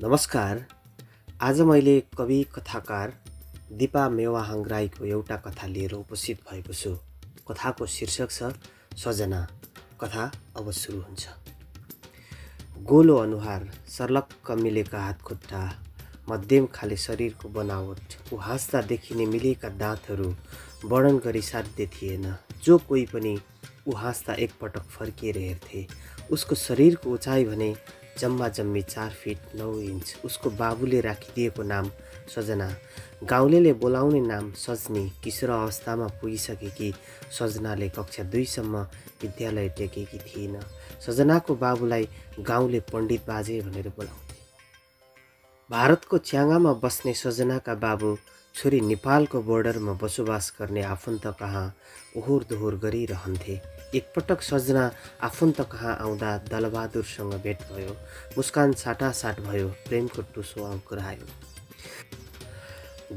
नमस्कार। आज मैले कवि कथाकार दिपा मेवाहाङ राईको एउटा कथा लिएर उपस्थित भएको छु। कथाको शीर्षक छ सजना। कथा अब सुरु हुन्छ। गोलो अनुहार, सर्लक्क मिलेका हातखुट्टा, मध्यम खाले शरीरको बनावट, ऊ हाँस्दा देखिने मिलेका दाँतहरू वर्णन गरी साध्य थिएन। जो कोही पनि ऊ हाँस्दा एकपटक फर्किएर हेर्थे। उसको शरीरको उचाइ भने जम्मा जम्मी 4 फिट 9 इन्च। उसको बाबुले राखिदिएको नाम सजना। गाउँलेले बोलाउने नाम सजनी। किशोर अवस्थामा पुगिसकेकी सजनाले कक्षा 2 सम्म विद्यालय टेकेकी थिइन। सजनाको बाबुलाई गाउँले पण्डित बाजे भनेर बोलाउँथे। भारतको च्याङ्गामा बस्ने सजनाका बाबु छोरी नेपालको बोर्डरमा बसोबास गर्ने आफन्त कहाँ ओहोर दोहोर गरिरहन्थे। एकपटक सजना आफन्त कहाँ आउँदा दलबहादुरसँग भेट भयो। मुस्कान साटासाट भयो। प्रेमको टुसो अंकुरायो।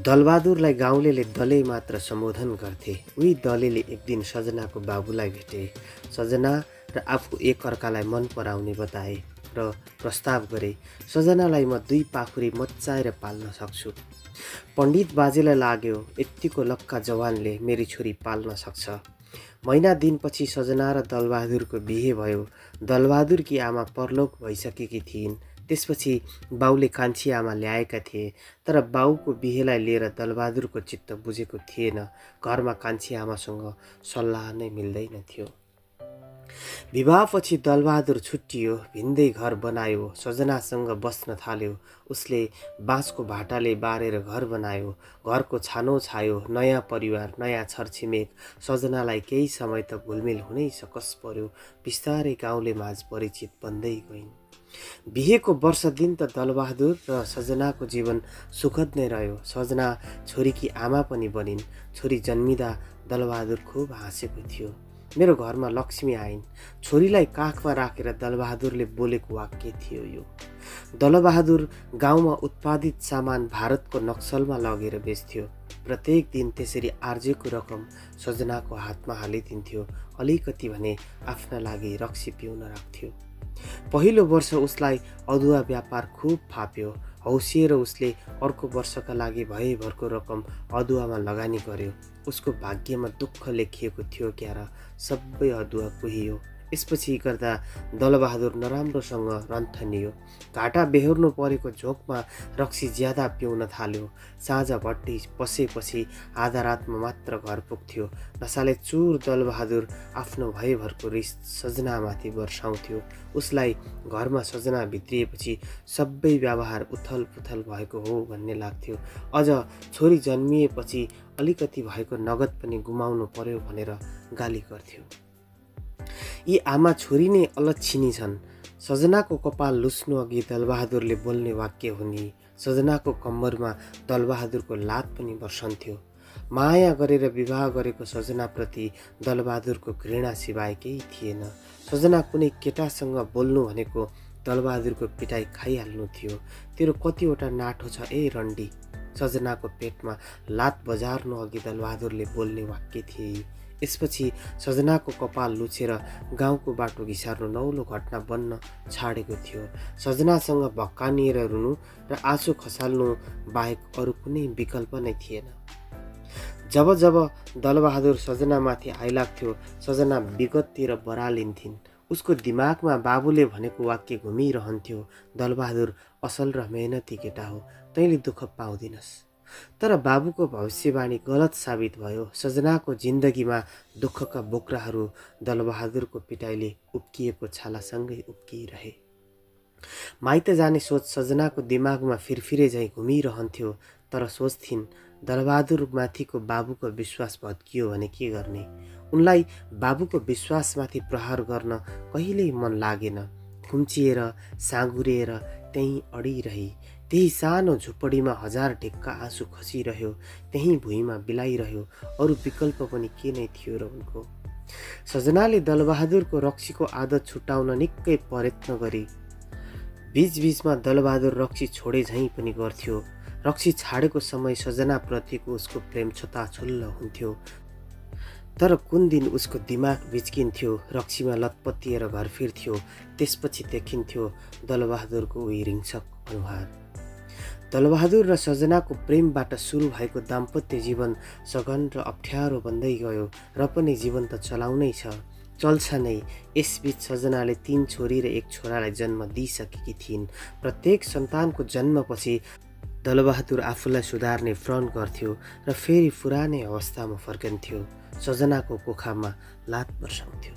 दलबहादुरलाई गाउँलेले दले मात्र सम्बोधन गर्थे। उही दलेले एक दिन सजनाको बाबुलाई भेटे। सजना र आफू एक अर्कालाई मन पराउने बताए र प्रस्ताव गरे। सजनालाई म 2 पाखुरी मच्चाएर पाल्न सक्छु। पण्डित बाजेलाई लाग्यो यत्तिको लक्का जवानले मेरी छोरी पाल्न सक्छ। महिना दिनपछि सजना र दलबहादुरको बिहे भयो। दलबहादुरकी आमा परलोक भइसकेकी थिइन्। त्यसपछि बाउले कान्छी आमा ल्याएका थिए। तर बाउको बिहेलाई लिएर दलबहादुरको चित्त बुझेको थिएन। घरमा कान्छी आमासँग सल्लाह नै मिल्दैन थियो। विवाहपछि दलबहादुर छुट्टियो। भिन्दै घर बनायो। सजनासँग बस्न थाल्यो। उसले बाँसको भाटाले बारेर घर बनायो। घरको छानो छायो। नयाँ परिवार, नयाँ छरछिमेक। सजनालाई केही समय त घुलमिल हुनै सकस पर्यो। बिस्तारै गाउँले माझ परिचित बन्दै गइन्। बिहेको वर्ष दिन त दलबहादुर र सजनाको जीवन सुखद नै रह्यो। सजना छोरीकी आमा पनि बनिन्। छोरी जन्मिँदा दलबहादुर खुब हाँसेको थियो। मेरो घरमा लक्ष्मी आइन्। छोरीलाई काखमा राखेर दलबहादुरले बोलेको वाक्य थियो यो। दलबहादुर गाउँमा उत्पादित सामान भारतको नक्सलमा लगेर बेच्थ्यो। प्रत्येक दिन त्यसरी आर्जेको रकम सजनाको हातमा हालिदिन्थ्यो। अलिकति भने आफ्ना लागि रक्सी पिउन राख्थ्यो। पहिलो वर्ष उसलाई अदुवा व्यापार खुब फाप्यो। हौसिएर उसले अर्को वर्षका लागि भयभरको रकम अदुवामा लगानी गर्यो। उसको भाग्यमा दुःख लेखिएको थियो क्यार। सबै अदुवा कुहियो। यसपछि गर्दा दलबहादुर नराम्रोसँग रन्थनियो। घाटा बेहोर्नु परेको झोकमा रक्सी ज्यादा पिउन थाल्यो। साँझ भट्टी पसेपछि आधा रातमा मात्र घर पुग्थ्यो। नसाले चुर दलबहादुर आफ्नो भयभरको रिस सजनामाथि वर्षाउँथ्यो। उसलाई घरमा सजना भित्रिएपछि सबै व्यवहार उथल पुथल भएको हो भन्ने लाग्थ्यो। अझ छोरी जन्मिएपछि अलिकति भएको नगद पनि गुमाउनु पर्यो भनेर गाली गर्थ्यो। यी आमा छोरी नै अलच्छिनी छन्। सजनाको कपाल लुस्नु अघि दलबहादुरले बोल्ने वाक्य हुने। सजनाको कम्मरमा दलबहादुरको लात पनि वर्षन्थ्यो। माया गरेर विवाह गरेको सजनाप्रति दलबहादुरको घृणा सिवाय केही थिएन। सजना कुनै केटासँग बोल्नु भनेको दलबहादुरको पिटाइ खाइहाल्नु थियो। तेरो कतिवटा नाठो छ ए रन्डी। सजनाको पेटमा लात बजार्नु अघि दलबहादुरले बोल्ने वाक्य थिए। यसपछि सजनाको कपाल लुछेर गाउँको बाटो घिसार्नु नौलो घटना बन्न छाडेको थियो। सजनासँग भक्कानिएर रुनु र आँसु खसाल्नु बाहेक अरू कुनै विकल्प नै थिएन। जब जब दलबहादुर सजनामाथि आइलाग्थ्यो सजना विगततिर बरालिन्थिन्। उसको दिमागमा बाबुले भनेको वाक्य घुमिरहन्थ्यो, दलबहादुर असल र मेहनती केटा हो, तैँले दुःख पाउँदिनस्। तर बाबुको भविष्यवाणी गलत साबित भयो। सजनाको जिन्दगीमा दुःखका बोक्राहरू दलबहादुरको पिटाइले उब्किएको छालासँगै उब्किरहे। माइत जाने सोच सजनाको दिमागमा फिरफिरे झैँ घुमिरहन्थ्यो। तर सोच्थिन् दलबहादुर माथिको बाबुको विश्वास भत्कियो भने के गर्ने। उनलाई बाबुको विश्वासमाथि प्रहार गर्न कहिल्यै मन लागेन। खुम्चिएर साँगुरिएर त्यहीँ अडिरही। त्यही सानो झुपडीमा 1000 ढिक्का आँसु खसिरह्यो। त्यही भुइँमा बिलाइरह्यो। अरू विकल्प पनि के नै थियो र उनको। सजनाले दलबहादुरको रक्सीको आदत छुटाउन निकै प्रयत्न गरी। बीचबीचमा दलबहादुर रक्सी छोडे झैँ पनि गर्थ्यो। रक्सी छाडेको समय सजनाप्रतिको उसको प्रेम छताछुल्ल हुन्थ्यो। तर कुन दिन उसको दिमाग बिच्किन्थ्यो, रक्सीमा लतपतिएर घर फिर्थ्यो। त्यसपछि देखिन्थ्यो दलबहादुरको उही रिङसक अनुहार। दलबहादुर र सजनाको प्रेमबाट सुरु भएको दाम्पत्य जीवन सघन र अप्ठ्यारो बन्दै गयो र पनि जीवन त चलाउनै छ, चल्छ नै। यसबीच सजनाले 3 छोरी र 1 छोरालाई जन्म दिइसकेकी थिइन्। प्रत्येक सन्तानको जन्मपछि दलबहादुर आफूलाई सुधार्ने प्रण गर्थ्यो र फेरि पुरानै अवस्थामा फर्कन्थ्यो। सजनाको कोखामा लात बर्साउँथ्यो।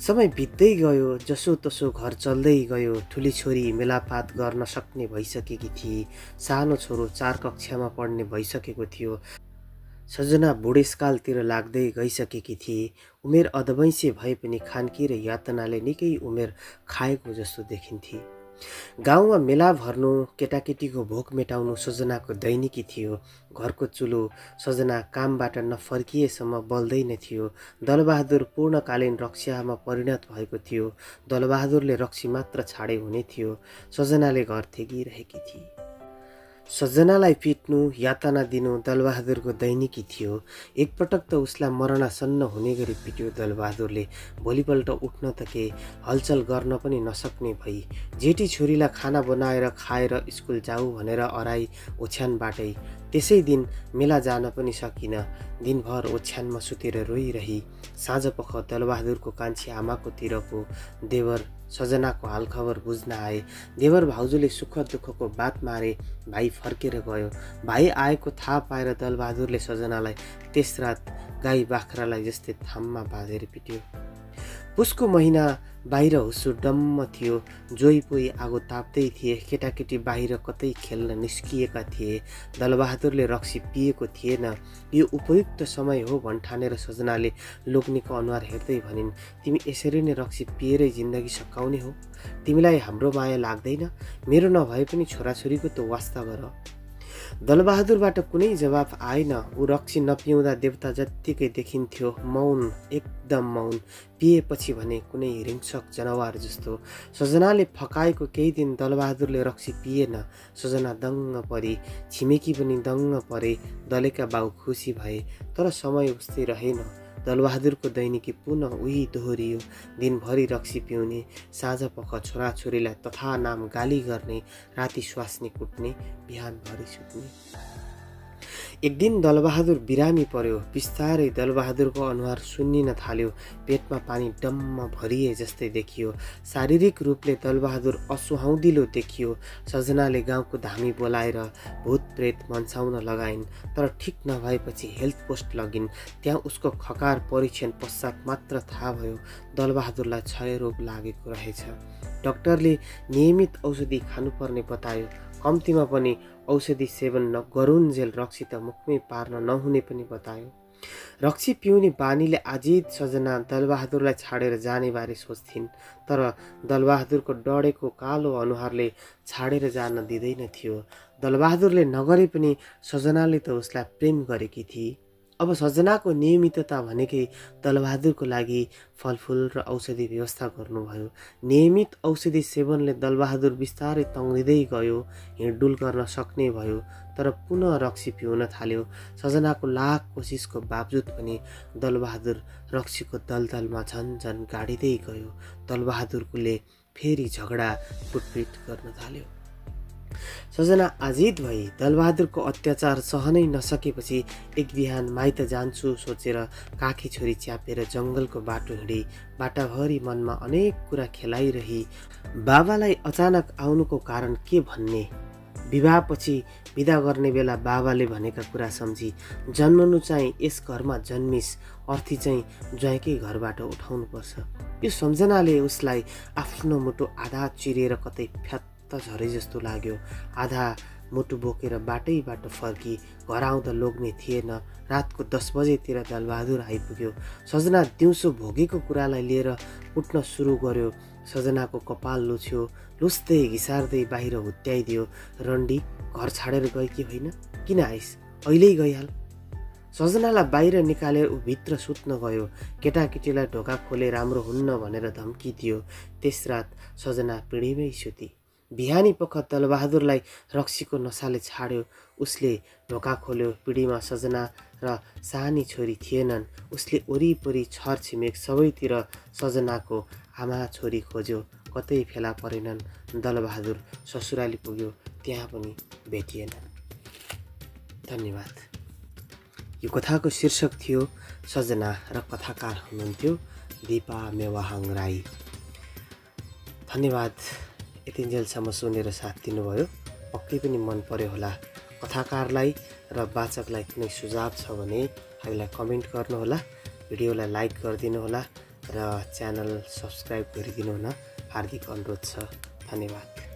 समय बित्दै गयो, जसोतसो घर चल्दै गयो। ठुली छोरी मेलापात गर्न सक्ने भइसकेकी थिए। सानो छोरो 4 कक्षामा पढ्ने भइसकेको थियो। सजना बुढेसकालतिर लाग्दै गइसकेकी थिए। उमेर अधवैँसे भए पनि खानकी र यातनाले निकै उमेर खाएको जस्तो देखिन्थे। गाउँमा मेला भर्नु, केटाकेटीको भोक मेटाउनु सजनाको दैनिकी थियो। घरको चुलो सजना कामबाट नफर्किएसम्म बल्दैन थियो। दलबहादुर पूर्णकालीन रक्सीमा परिणत भएको थियो। दलबहादुरले रक्सी मात्र छाडे हुने थियो। सजनाले घर थेगिरहेकी थिए। सजनालाई पिट्नु, यातना दिनु दलबहादुरको दैनिकी थियो। एकपटक त उसलाई मरणासन्न हुने गरी पिट्यो दलबहादुरले। भोलिपल्ट उठ्न त के, हलचल गर्न पनि नसक्ने भई जेठी छोरीलाई खाना बनाएर खाएर स्कुल जाऊ भनेर अराई ओछ्यानबाटै। त्यसै दिन मेला जान पनि सकिन। दिनभर ओछ्यानमा सुतेर रोइरही। साँझपख दलबहादुरको कान्छी आमाकोतिरको देवर सजनाको हालखबर बुझ्न आए। देवर भाउजूले सुख दुःखको बात मारे। भाइ फर्केर गयो। भाइ आएको थाहा पाएर दलबहादुरले सजनालाई त्यस रात गाई बाख्रालाई जस्तै थाममा बाँधेर पिट्यो। पुसको महिना, बाहिर हुस्सु डम्म थियो। जोइपोइ आगो ताप्दै थिए। केटाकेटी बाहिर कतै खेल्न निस्किएका थिए। दलबहादुरले रक्सी पिएको थिएन। यो उपयुक्त समय हो भन्ठानेर सजनाले लोग्नेको अनुहार हेर्दै भनिन्, तिमी यसरी नै रक्सी पिएरै जिन्दगी सकाउने हो? तिमीलाई हाम्रो माया लाग्दैन? मेरो नभए पनि छोराछोरीको त वास्ता गर। दलबहादुरबाट कुनै जवाफ आएन। ऊ रक्सी नपिउँदा देवता जत्तिकै देखिन्थ्यो। मौन, एकदम मौन। पिएपछि भने कुनै हिंसक जनावर जस्तो। सजनाले फकाएको केही दिन दलबहादुरले रक्सी पिएन। सजना दङ्ग परी। छिमेकी पनि दङ्ग परे। दलेका बाउ खुसी भए। तर समय उस्तै रहेन। दलबहादुरको दैनिकी पुनः उही दोहोरियो। दिनभरि रक्सी पिउने, साँझपख छोराछोरीलाई तथा नाम गाली गर्ने, राति स्वास्नी कुट्ने, बिहानभरि सुत्ने। एक दिन दलबहादुर बिरामी पर्यो। बिस्तारै दलबहादुरको अनुहार सुन्निन थाल्यो। पेटमा पानी डम्म भरिए जस्तै देखियो। शारीरिक रूपले दलबहादुर असुहाउँदिलो देखियो। सजनाले गाउँको धामी बोलाएर भूत प्रेत मन्साउन लगाइन्। तर ठिक नभएपछि हेल्थ पोस्ट लगिन्। त्यहाँ उसको खकार परीक्षण पश्चात मात्र थाहा भयो दलबहादुरलाई क्षयरोग लागेको रहेछ। डाक्टरले नियमित औषधि खानुपर्ने बतायो। कम्तीमा पनि औषधि सेवन नगरुन्जेल रक्सी त मुखमै पार्न नहुने पनि बतायो। रक्सी पिउने बानीले आजित सजना दलबहादुरलाई छाडेर जाने बारे सोच्थिन्। तर दलबहादुरको डढेको कालो अनुहारले छाडेर जान दिँदैन थियो। दलबहादुरले नगरे पनि सजनाले त उसलाई प्रेम गरेकी थिए। अब सजनाको नियमितता भनेकै दलबहादुरको लागि फलफुल र औषधि व्यवस्था गर्नुभयो। नियमित औषधि सेवनले दलबहादुर बिस्तारै तङ्ग्रिँदै गयो। हिँडडुल गर्न सक्ने भयो। तर पुनः रक्सी पिउन थाल्यो। सजनाको लाख कोसिसको बावजुद पनि दलबहादुर रक्सीको दलदलमा झन गाडिँदै गयो। दलबहादुरले फेरि झगडा कुटपिट गर्न थाल्यो। सजना आजित भई। दलबहादुरको अत्याचार सहनै नसकेपछि एक बिहान माइत जान्छु सोचेर काखी छोरी च्यापेर जङ्गलको बाटो हिँडी। बाटाभरि मनमा अनेक कुरा खेलाइरही। बाबालाई अचानक आउनुको कारण के भन्ने? विवाहपछि बिदा गर्ने बेला बाबाले भनेका कुरा सम्झी। जन्मनु चाहिँ यस घरमा जन्मिस, अर्थी चाहिँ ज्वाइँकै घरबाट उठाउनुपर्छ। यो सम्झनाले उसलाई आफ्नो मुटु आधा चिरेर कतै फ्यात्त झरे जस्तो लाग्यो। आधा मुटु बोकेर बाटैबाट फर्की। घर आउँदा लोग्ने थिएन। रातको 10 बजेतिर दलबहादुर आइपुग्यो। सजना दिउँसो भोगेको कुरालाई लिएर उठ्न सुरु गर्यो। सजनाको कपाल लुछ्यो। लुस्दै घिसार्दै बाहिर हुत्याइदियो। रन्डी, घर छाडेर गएकी होइन? किन आइस? अहिल्यै गइहाल। सजनालाई बाहिर निकालेर ऊ भित्र सुत्न गयो। केटाकेटीलाई ढोका खोले राम्रो हुन्न भनेर धम्की दियो। त्यस रात सजना पिँढीमै सुती। बिहानी पख दलबहादुरलाई रक्सीको नसाले छाड्यो। उसले ढोका खोल्यो। पिँढीमा सजना र सानी छोरी थिएनन्। उसले वरिपरि छरछिमेक सबैतिर सजनाको आमा छोरी खोज्यो। कतै फेला परेनन्। दलबहादुर ससुराली पुग्यो, त्यहाँ पनि भेटिएनन्। धन्यवाद। यो कथाको शीर्षक थियो सजना र कथाकार हुनुहुन्थ्यो दिपा मेवाहाङ राई। धन्यवाद यतिन्जेलसम्म सुनेर साथ दिनुभयो। पक्कै पनि मन पर्यो होला। कथाकारलाई र वाचकलाई कुनै सुझाव छ भने हामीलाई कमेन्ट गर्नुहोला, भिडियोलाई लाइक गरिदिनुहोला र च्यानल सब्सक्राइब गरिदिनु हुन हार्दिक अनुरोध छ। धन्यवाद।